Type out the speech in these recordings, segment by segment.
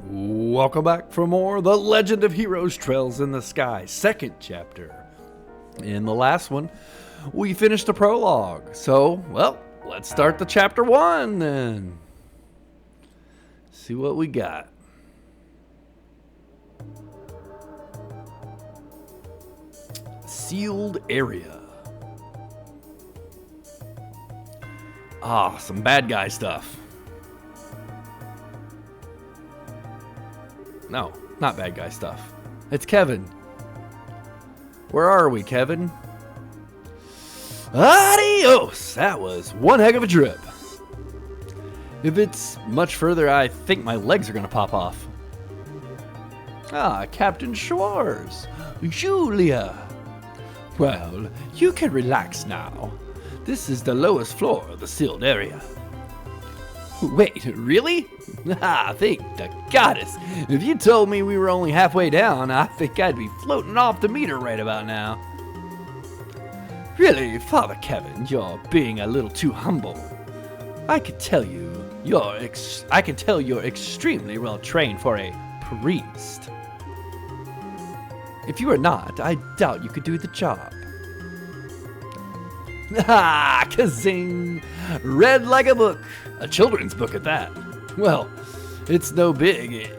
Welcome back for more The Legend of Heroes Trails in the Sky, second chapter. In the last one, we finished the prologue. So, well, let's start the chapter 1 then. See what we got. Sealed area. Some bad guy stuff. No, not bad guy stuff. It's Kevin. Where are we, Kevin? Adios! That was one heck of a trip. If it's much further, I think my legs are going to pop off. Captain Schwartz. Julia. Well, you can relax now. This is the lowest floor of the sealed area. Wait, really? Thank the goddess. If you told me we were only halfway down, I think I'd be floating off the meter right about now. Really, Father Kevin, you're being a little too humble. I can tell you're extremely well trained for a priest. If you are not, I doubt you could do the job. Kazing! Read like a book. A children's book at that. Well, it's no big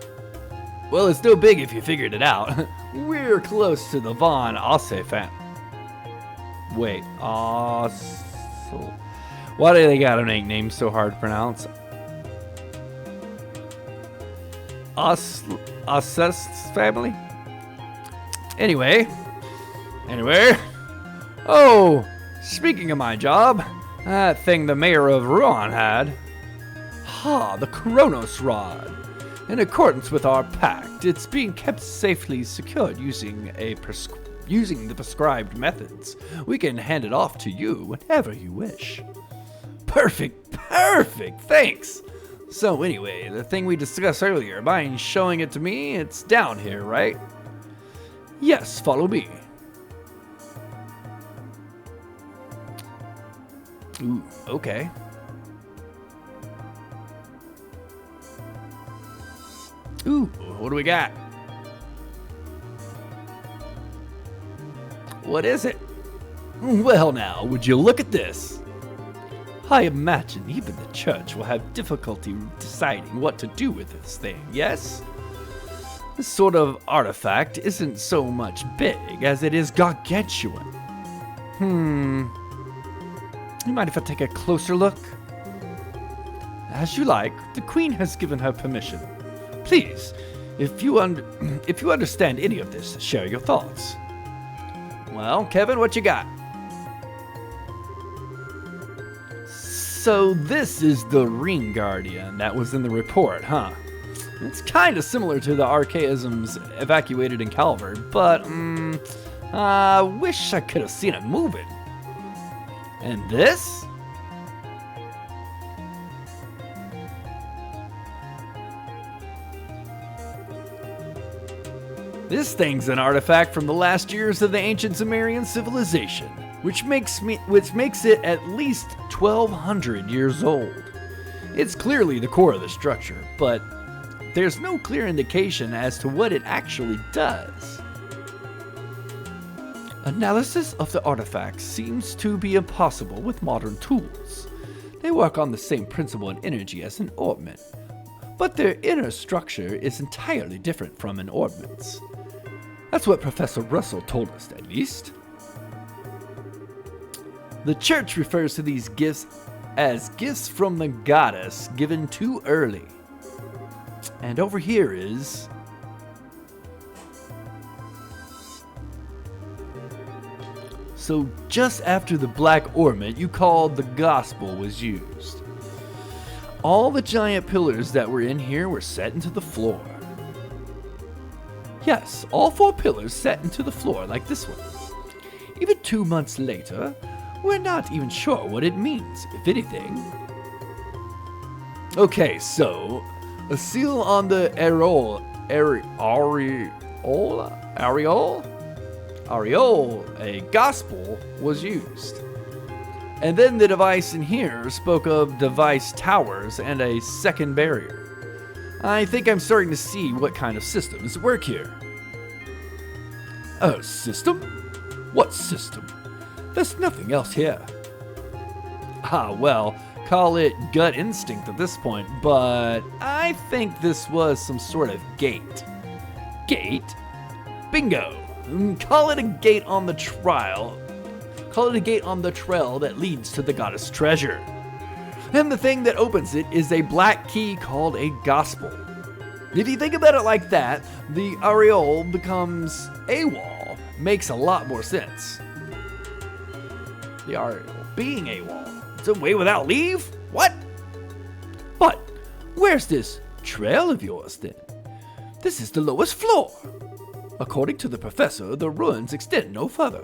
if you figured it out. We're close to the Von Osse family. Wait, Osse. Why do they gotta make names so hard to pronounce? Osse's family? Anyway. Oh, speaking of my job, that thing the mayor of Rouen had. The Kronos Rod. In accordance with our pact, it's being kept safely secured using the prescribed methods. We can hand it off to you whenever you wish. Perfect, thanks. So anyway, the thing we discussed earlier, mind showing it to me? It's down here, right? Yes, follow me. Ooh, okay. Ooh, what do we got? What is it? Well now, would you look at this? I imagine even the church will have difficulty deciding what to do with this thing, yes? This sort of artifact isn't so much big as it is gargantuan. You mind if I take a closer look? As you like. The Queen has given her permission. Please, if you understand any of this, share your thoughts. Well, Kevin, what you got? So this is the Ring Guardian that was in the report, huh? It's kind of similar to the archaisms evacuated in Calvert, but I wish I could have seen it moving. And this? This thing's an artifact from the last years of the ancient Sumerian civilization, which makes it at least 1,200 years old. It's clearly the core of the structure, but there's no clear indication as to what it actually does. Analysis of the artifact seems to be impossible with modern tools. They work on the same principle and energy as an orbment, but their inner structure is entirely different from an orbment's. That's what Professor Russell told us, at least. The church refers to these gifts as gifts from the goddess given too early. And over here is... So just after the Black Ornament you called the Gospel was used. All the giant pillars that were in here were set into the floor. Yes, all 4 pillars set into the floor like this one. Even 2 months later, we're not even sure what it means, if anything. Okay, so a seal on the areole, a gospel was used. And then the device in here spoke of device towers and a second barrier. I think I'm starting to see what kind of systems work here. A system? What system? There's nothing else here. Well, call it gut instinct at this point, but I think this was some sort of gate. Gate? Bingo! Call it a gate on the trail. Call it a gate on the trail that leads to the goddess treasure. And the thing that opens it is a black key called a gospel. If you think about it like that, the aureole becomes AWOL. Makes a lot more sense. The aureole being AWOL. It's a way without leave? What? But where's this trail of yours then? This is the lowest floor. According to the professor, the ruins extend no further.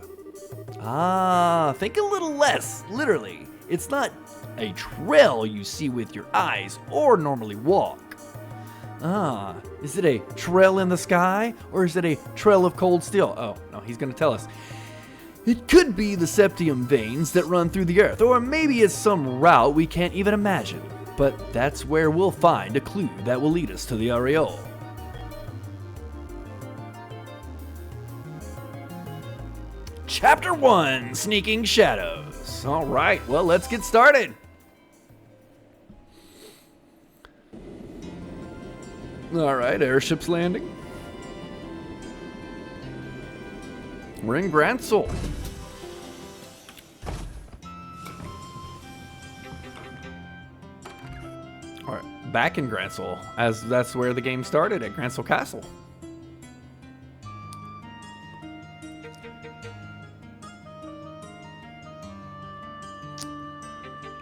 Think a little less, literally. It's not a trail you see with your eyes or normally walk. Is it a trail in the sky or is it a trail of cold steel? Oh, no, he's going to tell us. It could be the septium veins that run through the earth, or maybe it's some route we can't even imagine. But that's where we'll find a clue that will lead us to the aureole. Chapter 1, Sneaking Shadows. All right, well, let's get started. All right, airship's landing. We're in Gransel. All right, back in Gransel, as that's where the game started, at Gransel Castle.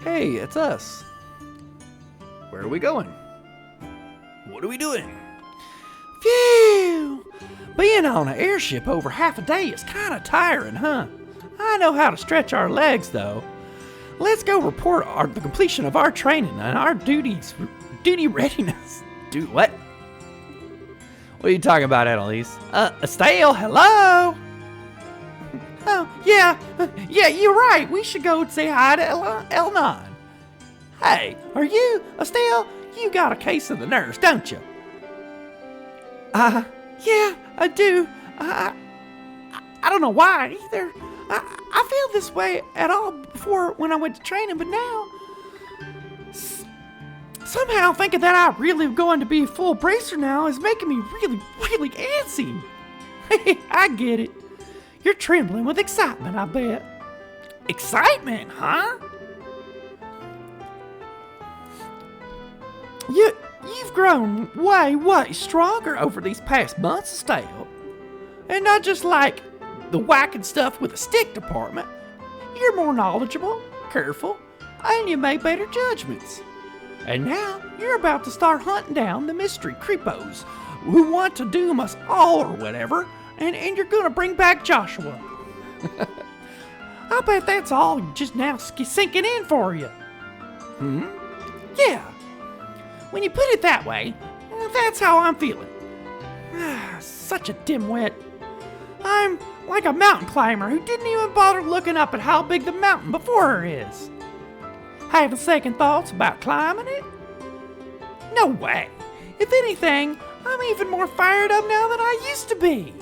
Hey, it's us. Where are we going? What are we doing? Phew! Being on an airship over half a day is kind of tiring, huh? I know how to stretch our legs, though. Let's go report the completion of our training and our duty readiness. Dude, what? What are you talking about, Anelace? Estelle, hello? Oh, yeah, you're right. We should go say hi to Elnon. Hey, are you, Estelle? You got a case of the nerves, don't you? Yeah, I do. I don't know why either. I feel this way at all before when I went to training, but now somehow thinking that I really am going to be a full bracer now is making me really, really antsy. I get it. You're trembling with excitement, I bet. Excitement, huh? You've grown way stronger over these past months, Estelle. And not just like the whacking stuff with the stick department. You're more knowledgeable, careful, and you make better judgments. And now you're about to start hunting down the mystery creepos who want to doom us all or whatever, and you're gonna bring back Joshua. I bet that's all just now sinking in for you. Yeah. When you put it that way, that's how I'm feeling. Such a dimwit. I'm like a mountain climber who didn't even bother looking up at how big the mountain before her is. Having second thoughts about climbing it? No way. If anything, I'm even more fired up now than I used to be.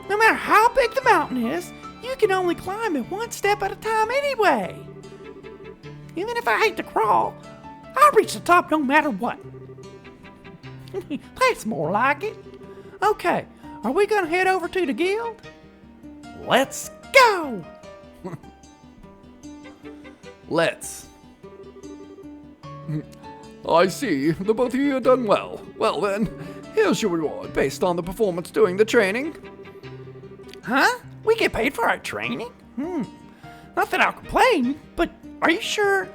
No matter how big the mountain is, you can only climb it one step at a time anyway. Even if I hate to crawl, I'll reach the top no matter what. That's more like it. Okay, are we gonna head over to the guild? Let's go! Let's. I see. The both of you have done well. Well then, here's your reward based on the performance during the training. Huh? We get paid for our training? Not that I'll complain, but are you sure?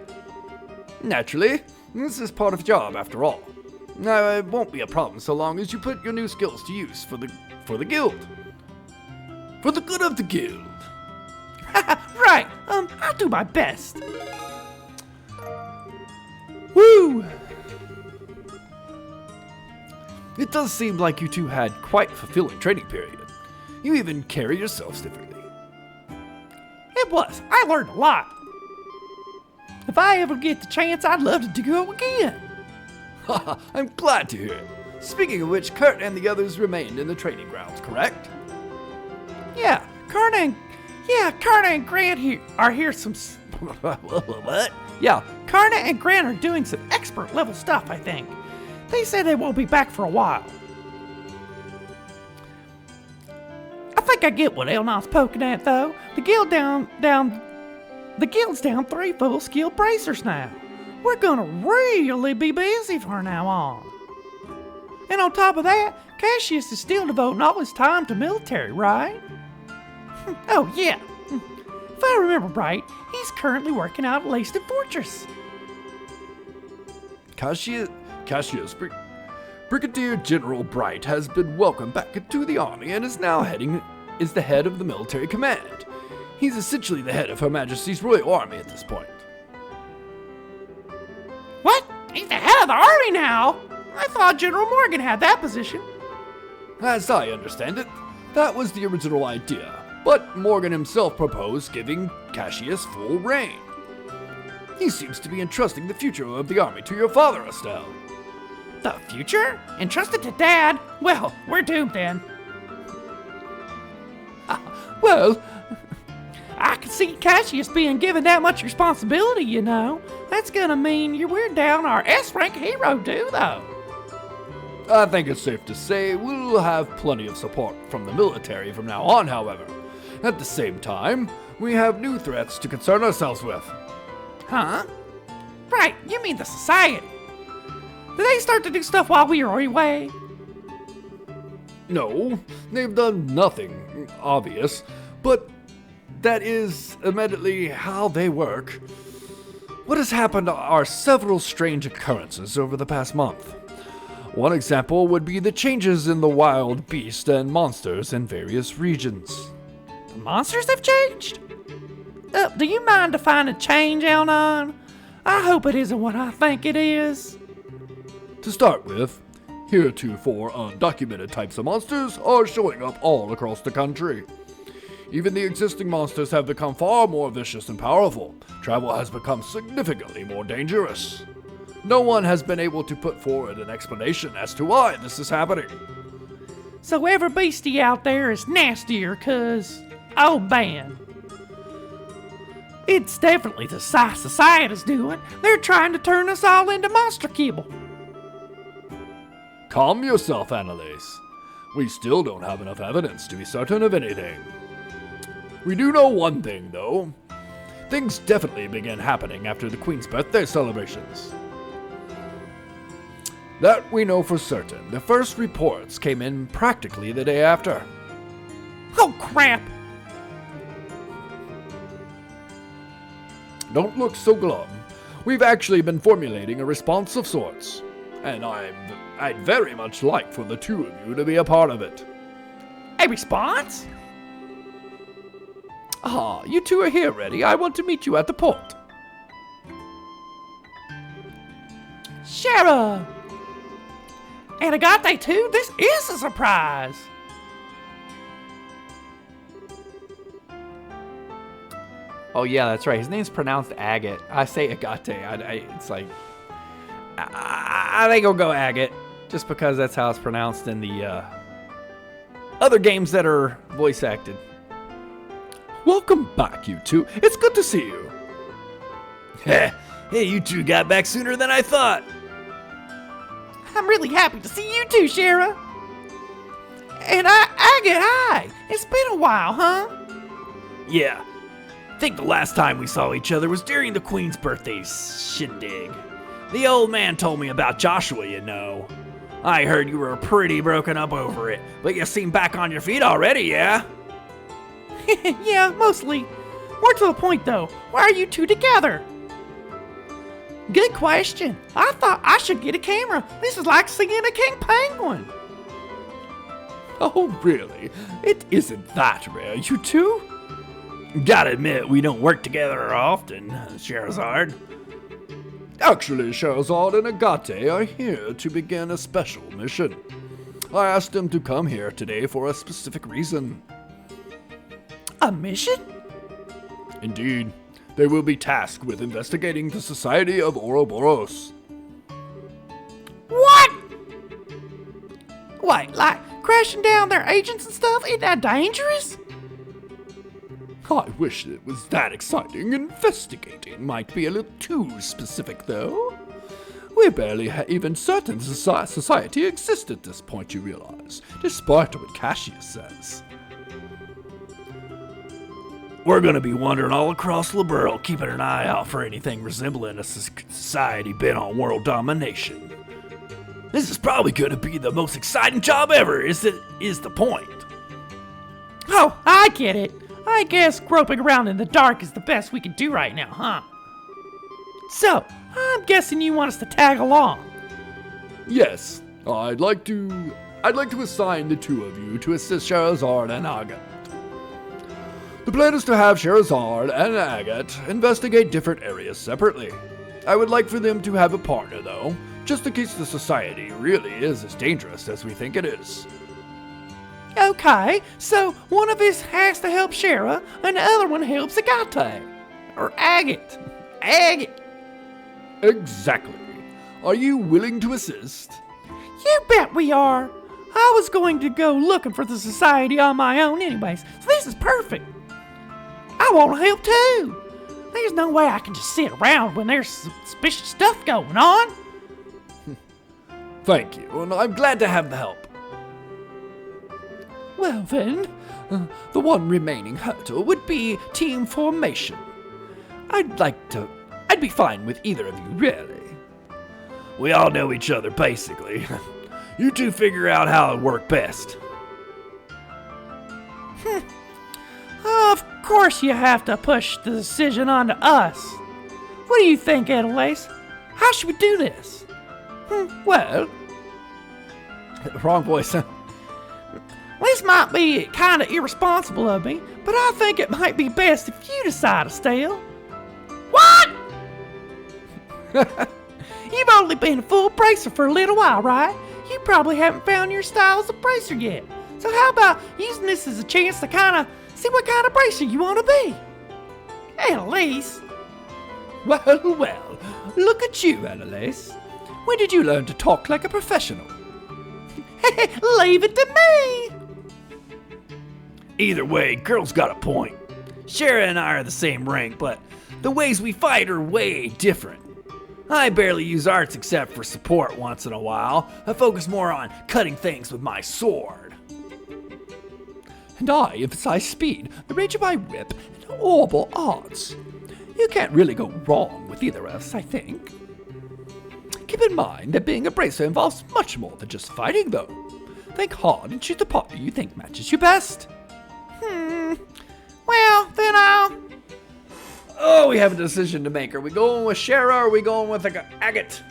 Naturally. This is part of the job after all. Now, it won't be a problem so long as you put your new skills to use for the guild. For the good of the guild. Right. I'll do my best. Woo! It does seem like you two had quite a fulfilling training period. You even carry yourselves differently. It was. I learned a lot. If I ever get the chance, I'd love to go again. Haha, I'm glad to hear it. Speaking of which, Kurt and the others remained in the training grounds, correct? Yeah, Kurt and Grant are here some... What? Yeah, Karna and Grant are doing some expert level stuff, I think. They say they won't be back for a while. I think I get what Elnon's poking at, though. The guild's down 3 full-skilled bracers now. We're gonna really be busy from now on. And on top of that, Cassius is still devoting all his time to military, right? Oh, yeah. If I remember right, he's currently working out at Laced Fortress. Cassius, Brigadier General Bright has been welcomed back into the army and is now the head of the military command. He's essentially the head of Her Majesty's Royal Army at this point. What? He's the head of the army now? I thought General Morgan had that position. As I understand it, that was the original idea, but Morgan himself proposed giving Cassius full reign. He seems to be entrusting the future of the army to your father, Estelle. The future? Entrusted to Dad? Well, we're doomed then. Well, I can see Cassius being given that much responsibility, you know. That's gonna mean we're down our S-rank hero too, though. I think it's safe to say we'll have plenty of support from the military from now on, however. At the same time, we have new threats to concern ourselves with. Huh? Right, you mean the society. Did they start to do stuff while we were away? No, they've done nothing obvious, but that is admittedly how they work. What has happened are several strange occurrences over the past month. One example would be the changes in the wild beast and monsters in various regions. The monsters have changed? Do you mind defining change, Elnon? I hope it isn't what I think it is. To start with, heretofore undocumented types of monsters are showing up all across the country. Even the existing monsters have become far more vicious and powerful. Travel has become significantly more dangerous. No one has been able to put forward an explanation as to why this is happening. So every beastie out there is nastier, cause, oh man. It's definitely the society's doing. They're trying to turn us all into monster kibble. Calm yourself, Anelace. We still don't have enough evidence to be certain of anything. We do know one thing, though. Things definitely began happening after the Queen's birthday celebrations. That we know for certain. The first reports came in practically the day after. Oh, crap! Don't look so glum. We've actually been formulating a response of sorts, and I'd very much like for the two of you to be a part of it. A response? Ah, you two are here ready. I want to meet you at the port. Schera! And Agate too? This is a surprise! Oh yeah, that's right. His name's pronounced Agate. I say Agate. It's like I think I'll go Agate, just because that's how it's pronounced in the other games that are voice acted. Welcome back, you two. It's good to see you. Hey, you two got back sooner than I thought. I'm really happy to see you too, Schera. And Agate, hi. It's been a while, huh? Yeah. I think the last time we saw each other was during the Queen's birthday shindig. The old man told me about Joshua, you know. I heard you were pretty broken up over it, but you seem back on your feet already, yeah? Yeah, mostly. More to the point, though. Why are you two together? Good question. I thought I should get a camera. This is like seeing a king penguin. Oh, really? It isn't that rare, you two? Gotta admit, we don't work together often, Scherazard. Actually, Scherazard and Agate are here to begin a special mission. I asked them to come here today for a specific reason. A mission? Indeed. They will be tasked with investigating the Society of Ouroboros. Wait, like crashing down their agents and stuff? Ain't that dangerous? I wish it was that exciting. Investigating might be a little too specific, though. We barely even certain society exists at this point, you realize, despite what Cassius says. We're gonna be wandering all across Liberl, keeping an eye out for anything resembling a society bent on world domination. This is probably gonna be the most exciting job ever, is the point. Oh, I get it. I guess groping around in the dark is the best we can do right now, huh? So, I'm guessing you want us to tag along. Yes, I'd like to assign the two of you to assist Scherazard and Agate. The plan is to have Scherazard and Agate investigate different areas separately. I would like for them to have a partner, though, just in case the society really is as dangerous as we think it is. Okay, so one of us has to help Schera, and the other one helps Agate. Or Agate. Agate. Exactly. Are you willing to assist? You bet we are. I was going to go looking for the society on my own anyways, so this is perfect. I want to help too. There's no way I can just sit around when there's suspicious stuff going on. Thank you, and I'm glad to have the help. Well then, the one remaining hurdle would be team formation. I'd be fine with either of you, really. We all know each other, basically. You two figure out how it work best. Of course you have to push the decision onto us. What do you think, Anelace? How should we do this? Well, wrong voice. This might be kind of irresponsible of me, but I think it might be best if you decide, Estelle. What? You've only been a full bracer for a little while, right? You probably haven't found your style as a bracer yet. So how about using this as a chance to kind of see what kind of bracer you want to be? Anelace. Well, look at you, Anelace. When did you learn to talk like a professional? Leave it to me. Either way, girl's got a point. Schera and I are the same rank, but the ways we fight are way different. I barely use arts except for support once in a while. I focus more on cutting things with my sword. And I emphasize speed, the range of my whip, and orbital arts. You can't really go wrong with either of us, I think. Keep in mind that being a bracer involves much more than just fighting, though. Think hard and choose the partner you think matches you best. Well, then I'll... Oh, we have a decision to make. Are we going with Schera or are we going with Agate?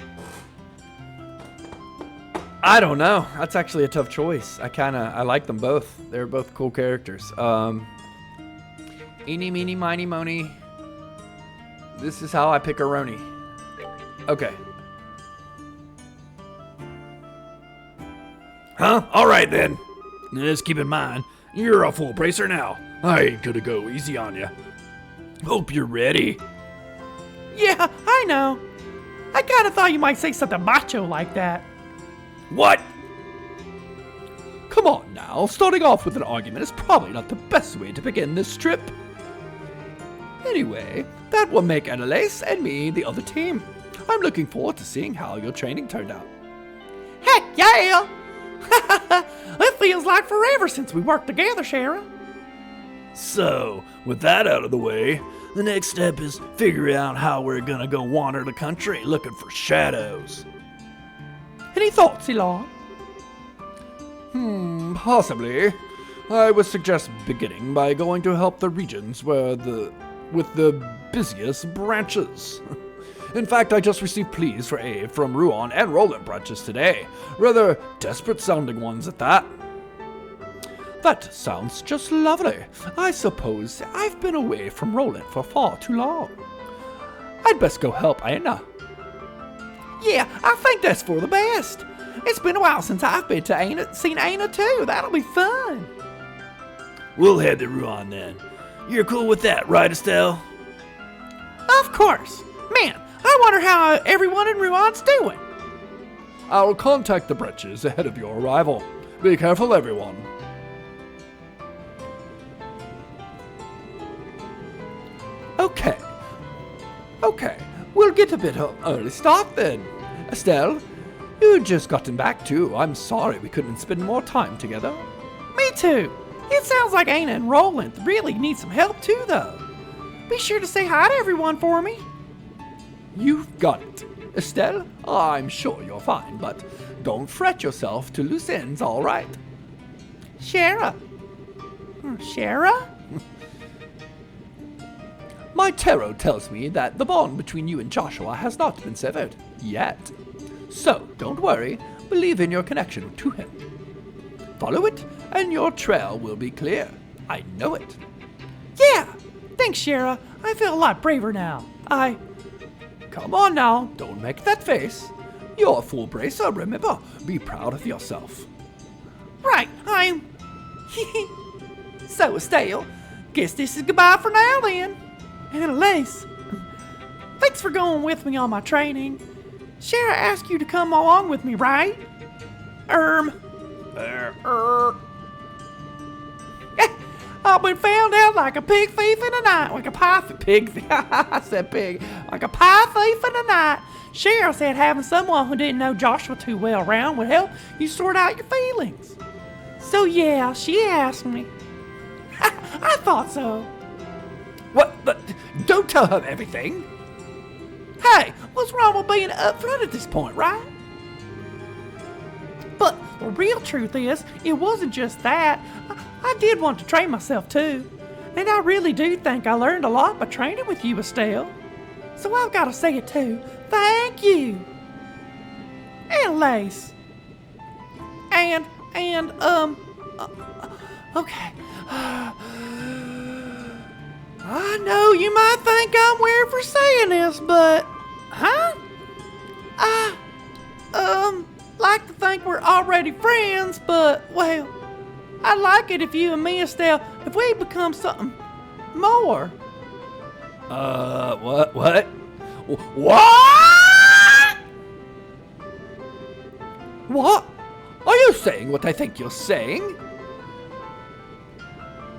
I don't know. That's actually a tough choice. I like them both. They're both cool characters. Eeny, meeny, miny, mony. This is how I pick a Roni. Okay. Huh? Alright then. Just keep in mind, you're a full bracer now. I ain't gonna go easy on you. Hope you're ready. Yeah, I know. I kind of thought you might say something macho like that. What? Come on now, starting off with an argument is probably not the best way to begin this trip. Anyway, that will make Anelace and me the other team. I'm looking forward to seeing how your training turned out. Heck yeah! It feels like forever since we worked together, Schera. So, with that out of the way, the next step is figuring out how we're gonna go wander the country looking for shadows. Any thoughts, Elon? Possibly. I would suggest beginning by going to help the regions with the busiest branches. In fact, I just received pleas for aid from Ruon and Roland branches today. Rather desperate sounding ones at that. That sounds just lovely. I suppose I've been away from Roland for far too long. I'd best go help Aina. Yeah, I think that's for the best. It's been a while since I've been to seen Aina too. That'll be fun. We'll head to Ruon then. You're cool with that, right, Estelle? Of course. Man, I wonder how everyone in Ruon's doing. I'll contact the branches ahead of your arrival. Be careful, everyone. Okay. We'll get a bit of early start then. Estelle, you had just gotten back too. I'm sorry we couldn't spend more time together. Me too. It sounds like Anna and Roland really need some help too, though. Be sure to say hi to everyone for me. You've got it. Estelle, I'm sure you're fine, but don't fret yourself to loose ends, all right? Schera. Schera? My tarot tells me that the bond between you and Joshua has not been severed yet. So, don't worry, believe in your connection to him. Follow it, and your trail will be clear. I know it. Yeah! Thanks, Schera. I feel a lot braver now. Come on now, don't make that face. You're a full bracer, remember? Be proud of yourself. Right, I'm... So, Estelle, guess this is goodbye for now then. Anelace, thanks for going with me on my training. Schera asked you to come along with me, right? I've been found out like a pig thief in the night, like a pie thief. I said pig, like a pie thief in the night. Schera said having someone who didn't know Joshua too well around would help you sort out your feelings. So yeah, she asked me. I thought so. What? But don't tell her everything. Hey, what's wrong with being upfront at this point, right? But the real truth is, it wasn't just that. I did want to train myself too. And I really do think I learned a lot by training with you, Estelle. So I've got to say it too. Thank you. Anelace. Okay. I know you might think I'm weird for saying this, but... Huh? Like to think we're already friends, but, well... I'd like it if you and me, Estelle, if we become something more. What? What? What? Are you saying what I think you're saying?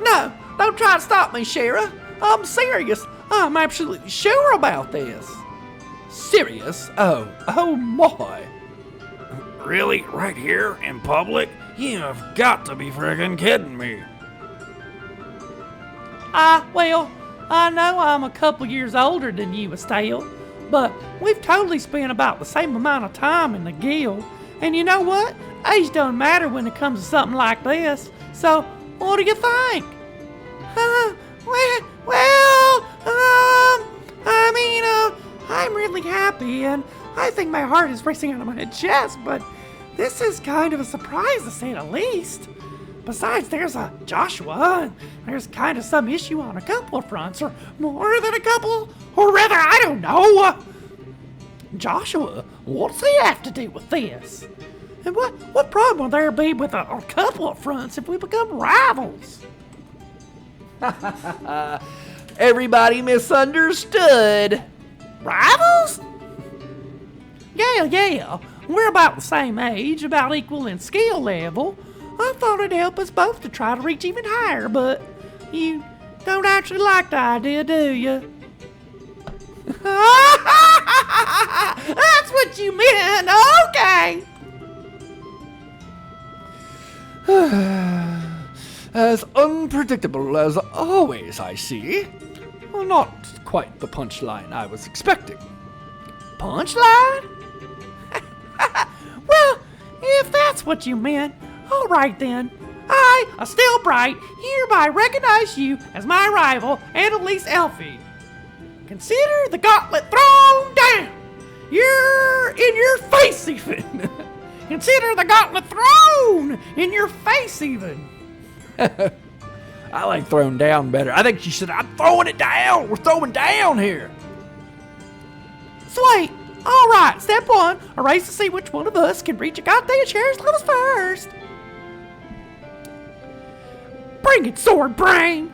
No, don't try to stop me, Schera. I'm serious. I'm absolutely sure about this. Serious? Oh my. Really? Right here? In public? You have got to be friggin' kidding me. Well, I know I'm a couple years older than you, Estelle, but we've totally spent about the same amount of time in the guild. And you know what? Age don't matter when it comes to something like this. So, what do you think? I'm really happy, and I think my heart is racing out of my chest, but this is kind of a surprise to say the least. Besides, there's a Joshua, and there's kind of some issue on a couple of fronts, or more than a couple, or rather, I don't know. Joshua, what's he have to do with this? And what problem will there be with a couple of fronts if we become rivals? Everybody misunderstood. Rivals? Yeah. We're about the same age, about equal in skill level. I thought it'd help us both to try to reach even higher, but you don't actually like the idea, do you? That's what you meant, okay. As unpredictable as always, I see. Well, not quite the punchline I was expecting. Punchline? Well, if that's what you meant, all right then. I, Estelle Bright, hereby recognize you as my rival, Anelace Elfie. Consider the gauntlet thrown down. You're in your face even. Consider the gauntlet thrown in your face even. I like thrown down better. I think she said, I'm throwing it down. We're throwing down here. Sweet. All right, step one, a race to see which one of us can reach Agate and Schera's levels first. Bring it, sword brain.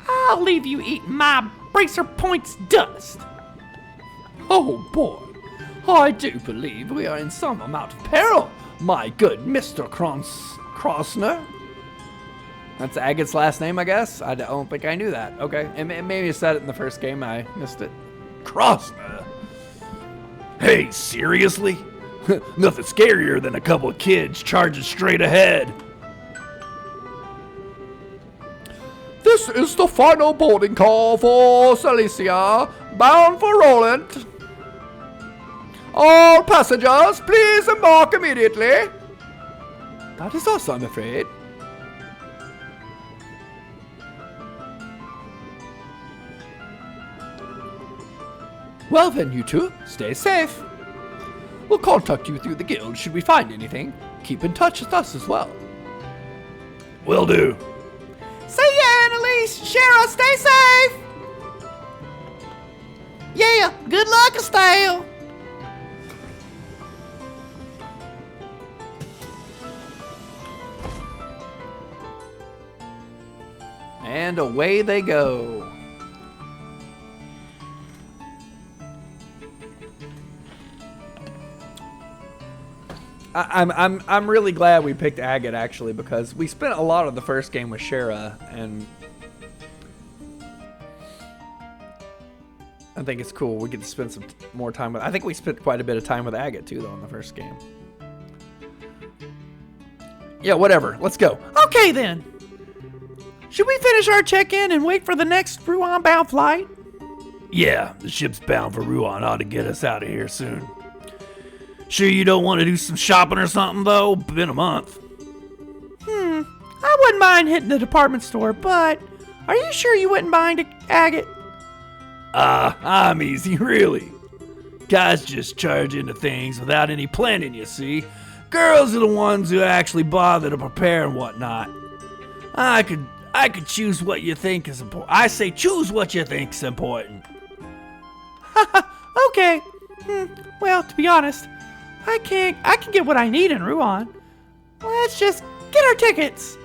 I'll leave you eating my bracer points dust. Oh boy, I do believe we are in some amount of peril, My good Mr. Krosner. That's Agate's last name, I guess. I don't think I knew that. Okay, and maybe you said it in the first game. I missed it. Krosner. Hey, seriously? Nothing scarier than a couple of kids charging straight ahead. This is the final boarding call for Silesia, bound for Roland. All passengers, please embark immediately. That is us, I'm afraid. Well then, you two, stay safe. We'll contact you through the guild should we find anything. Keep in touch with us as well. Will do. See ya, Anelace! Schera, stay safe! Yeah, good luck, Estelle! And away they go. I'm really glad we picked Agate actually, because we spent a lot of the first game with Schera, and I think it's cool. We get to spend some more time with. I think we spent quite a bit of time with Agate too, though, in the first game. Yeah, whatever. Let's go. Okay then. Should we finish our check-in and wait for the next Rouen-bound flight? Yeah, the ship's bound for Rouen. Ought to get us out of here soon. Sure you don't want to do some shopping or something, though? Been a month. I wouldn't mind hitting the department store, but are you sure you wouldn't mind, Agate? I'm easy, really. Guys just charge into things without any planning, you see. Girls are the ones who actually bother to prepare and whatnot. I could choose what you think is important. I say choose what you think's important. Okay. Well, to be honest, I can get what I need in Rouen. Let's just get our tickets.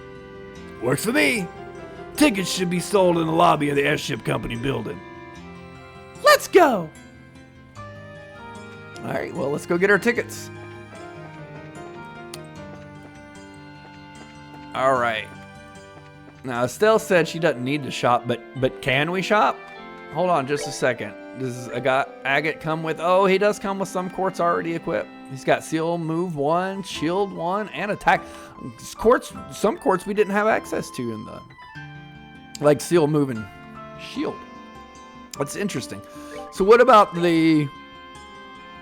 Works for me. Tickets should be sold in the lobby of the airship company building. Let's go. All right, well, let's go get our tickets. All right. Now, Estelle said she doesn't need to shop, but can we shop? Hold on just a second. Does Agate come with... Oh, he does come with some quartz already equipped. He's got seal, move 1, shield 1, and attack. Some quartz we didn't have access to in the... Like seal, move, and shield. That's interesting. So what about the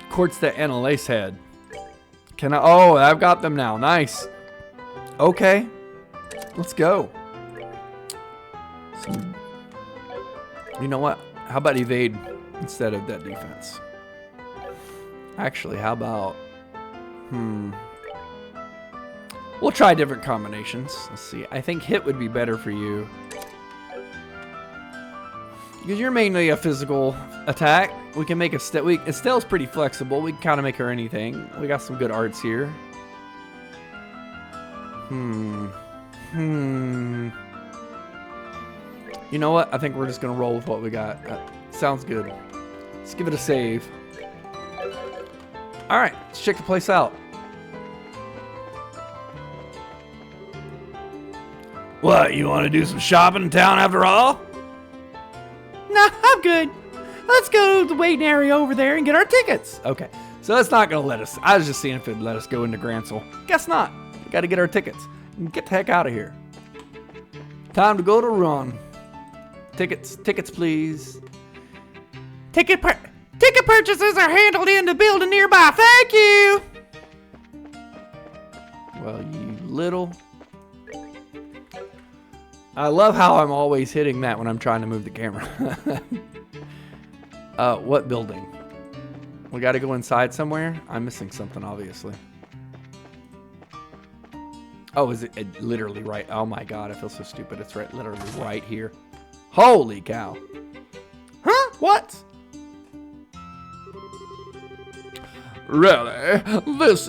quartz that Anelace had? Can I... Oh, I've got them now. Nice. Okay. Let's go. You know what? How about evade instead of that defense? Actually, how about... We'll try different combinations. Let's see. I think hit would be better for you. Because you're mainly a physical attack. We can make Estelle's pretty flexible. We can kind of make her anything. We got some good arts here. You know what? I think we're just going to roll with what we got. Sounds good. Let's give it a save. All right. Let's check the place out. What, you want to do some shopping in town after all? Nah, I'm good. Let's go to the waiting area over there and get our tickets. Okay. So it's not going to let us. I was just seeing if it'd let us go into Grancel. Guess not. We got to get our tickets. And get the heck out of here. Time to go to Rouen. Tickets, please. Ticket purchases are handled in the building nearby. Thank you. Well, you little... I love how I'm always hitting that when I'm trying to move the camera. What building? We got to go inside somewhere? I'm missing something, obviously. Oh, is it literally right? Oh my god, I feel so stupid. It's literally right here. Holy cow. Huh? What? Really? This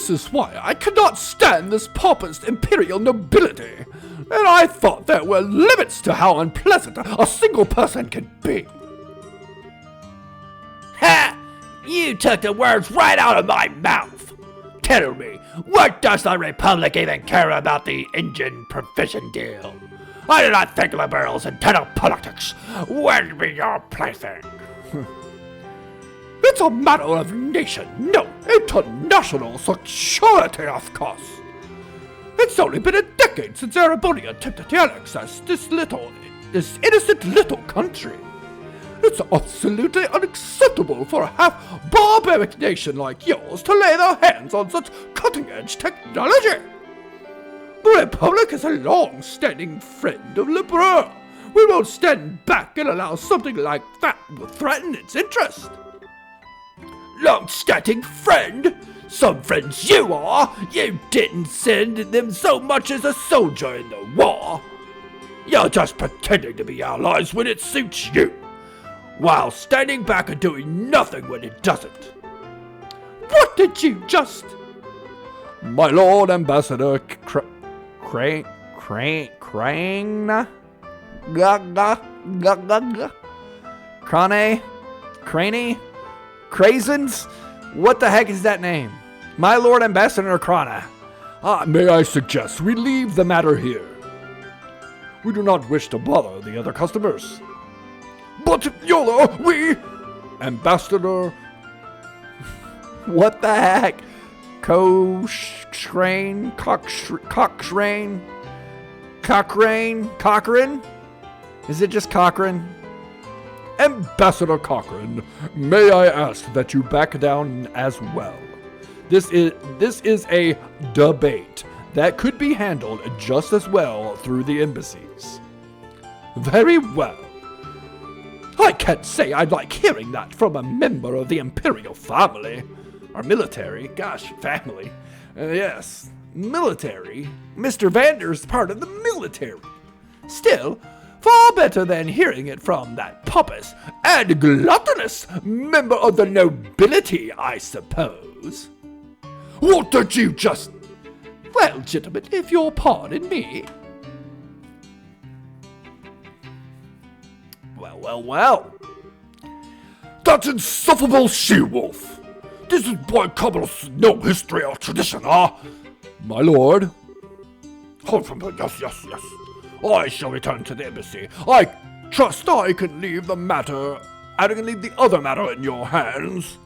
is why I cannot stand this pompous imperial nobility. And I thought there were limits to how unpleasant a single person can be. Ha! You took the words right out of my mouth. tell me, what does the Republic even care about the engine provision deal? I do not think liberals and internal politics would be your plaything. It's a matter of nation, no, international security, of course. It's only been a decade since Erebony attempted to annex us, this innocent little country. It's absolutely unacceptable for a half-barbaric nation like yours to lay their hands on such cutting-edge technology. The Republic is a long-standing friend of Liberal. We won't stand back and allow something like that to threaten its interest. Long-standing friend? Some friends you are. You didn't send them so much as a soldier in the war. You're just pretending to be allies when it suits you, while standing back and doing nothing when it doesn't. What did you just... My Lord Ambassador Crane? Craney? Crazens? What the heck is that name? My Lord Ambassador Crana. May I suggest we leave the matter here? We do not wish to bother the other customers. But YOLO, we... Ambassador... What the heck? Cochrane? Cochrane? Is it just Cochrane? Ambassador Cochrane, may I ask that you back down as well? This is a debate that could be handled just as well through the embassies. Very well. I can't say I'd like hearing that from a member of the imperial family. Or military. Gosh, family. Yes, military. Mr. Vander's part of the military. Still, far better than hearing it from that pompous and gluttonous member of the nobility, I suppose. What did you just... Well, gentlemen, if you'll pardon me. Well. That insufferable she-wolf! This is why commoners no history or tradition, My lord? Yes. I shall return to the embassy. I trust I can leave the other matter in your hands.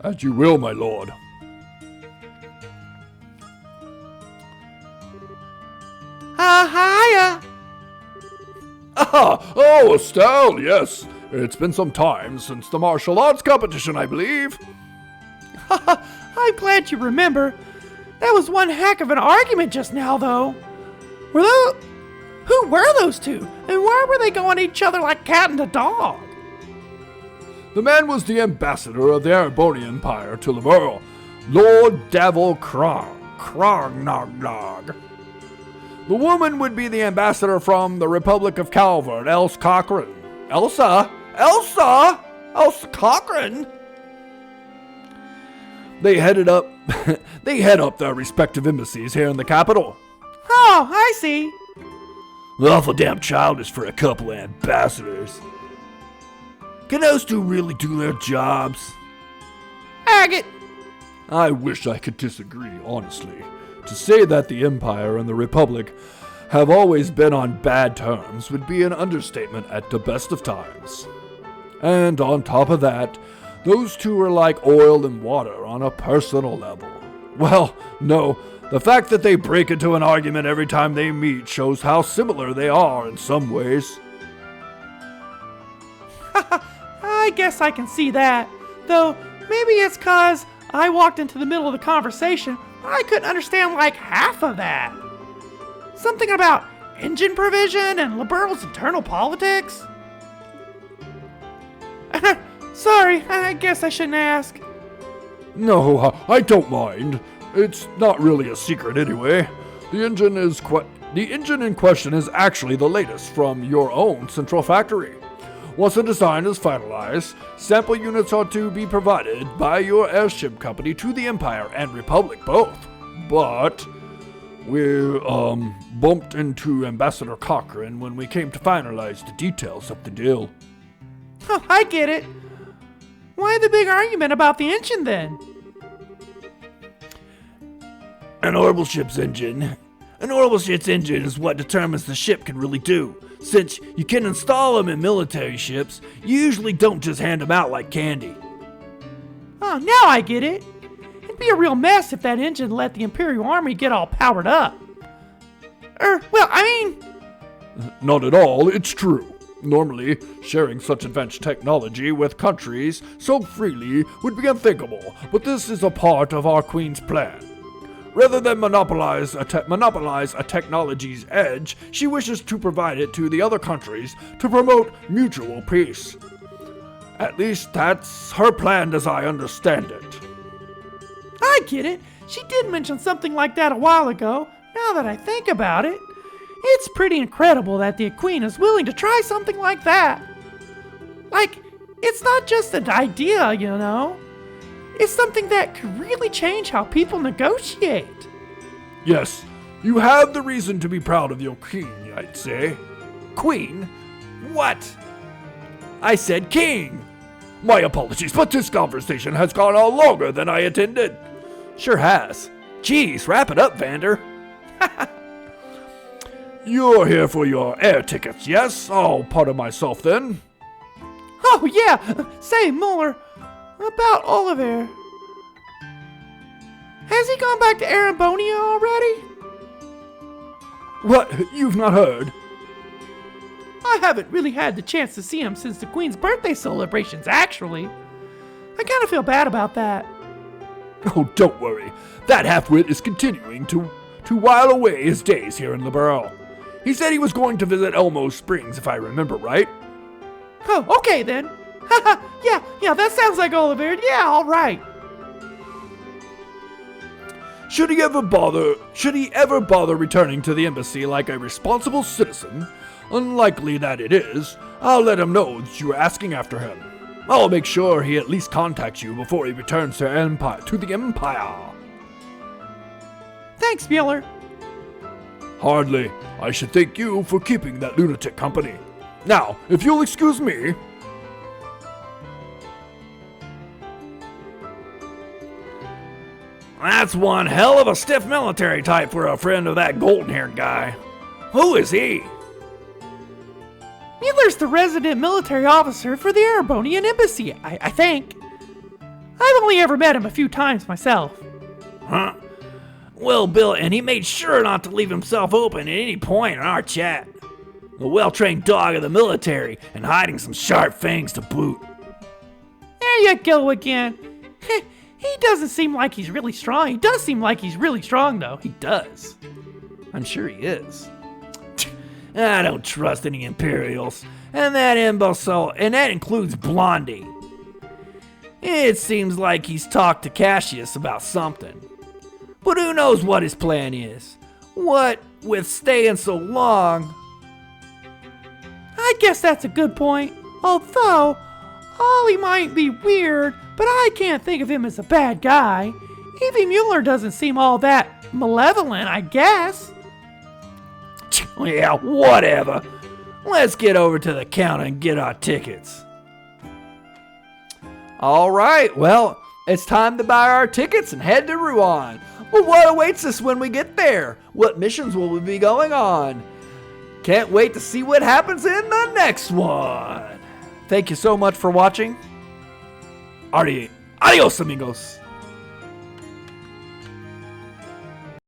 As you will, my lord. Hiya! Oh, Estelle, yes. It's been some time since the martial arts competition, I believe. I'm glad you remember. That was one heck of an argument just now, though. Who were those two? And why were they going at each other like cat and a dog? The man was the ambassador of the Erebony Empire to Liberal, Lord Davil Krognog. The woman would be the ambassador from the Republic of Calvert, Elsa Cochrane. Elsa Cochrane? They head up their respective embassies here in the capital. Oh, I see. Awful damn childish for a couple of ambassadors. Can those two really do their jobs? Agate! I wish I could disagree, honestly. To say that the Empire and the Republic have always been on bad terms would be an understatement at the best of times. And on top of that, those two are like oil and water on a personal level. Well, no, the fact that they break into an argument every time they meet shows how similar they are in some ways. I guess I can see that. Though, maybe it's 'cause I walked into the middle of the conversation. I couldn't understand like half of that. Something about engine provision and Liberal's internal politics. Sorry, I guess I shouldn't ask. No, I don't mind. It's not really a secret anyway. The engine in question is actually the latest from your own central factory. Once the design is finalized, sample units are to be provided by your airship company to the Empire and Republic both. But we bumped into Ambassador Cochrane when we came to finalize the details of the deal. Oh, I get it. Why the big argument about the engine then? An orbital ship's engine. An orbital ship's engine is what determines the ship can really do. Since you can install them in military ships, you usually don't just hand them out like candy. Oh, now I get it. It'd be a real mess if that engine let the Imperial Army get all powered up. Not at all, it's true. Normally, sharing such advanced technology with countries so freely would be unthinkable, but this is a part of our Queen's plan. Rather than monopolize a technology's edge, she wishes to provide it to the other countries to promote mutual peace. At least that's her plan as I understand it. I get it. She did mention something like that a while ago. Now that I think about it, it's pretty incredible that the Queen is willing to try something like that. Like, it's not just an idea, you know. It's something that could really change how people negotiate. Yes, you have the reason to be proud of your queen, I'd say. Queen? What? I said king. My apologies, but this conversation has gone on longer than I intended. Sure has. Geez, wrap it up, Vander. You're here for your air tickets, yes? I'll pardon myself then. Oh, yeah. Say, Muller, about Oliver. Has he gone back to Erambonia already? What? You've not heard? I haven't really had the chance to see him since the Queen's birthday celebrations, actually. I kind of feel bad about that. Oh, don't worry. That half-wit is continuing to while away his days here in Liberal. He said he was going to visit Elmo Springs, if I remember right. Oh, okay then. yeah, that sounds like Oliver. Yeah, all right. Should he ever bother returning to the embassy like a responsible citizen, unlikely that it is, I'll let him know that you are asking after him. I'll make sure he at least contacts you before he returns to the Empire. Thanks, Mueller. Hardly. I should thank you for keeping that lunatic company. Now, if you'll excuse me. That's one hell of a stiff military type for a friend of that golden-haired guy. Who is he? Mueller's the resident military officer for the Erebonian Embassy, I think. I've only ever met him a few times myself. Huh? Well, Bill, and he made sure not to leave himself open at any point in our chat. A well-trained dog of the military and hiding some sharp fangs to boot. There you go again. He doesn't seem like he's really strong. He does seem like he's really strong, though. He does. I'm sure he is. I don't trust any Imperials. And that imbecile, and that includes Blondie. It seems like he's talked to Cassius about something. But who knows what his plan is? What with staying so long? I guess that's a good point. Although, Ollie might be weird, but I can't think of him as a bad guy. Even Mueller doesn't seem all that malevolent, I guess. Yeah, whatever. Let's get over to the counter and get our tickets. All right, well, it's time to buy our tickets and head to Rouen. Well, what awaits us when we get there? What missions will we be going on? Can't wait to see what happens in the next one. Thank you so much for watching. Adios, amigos.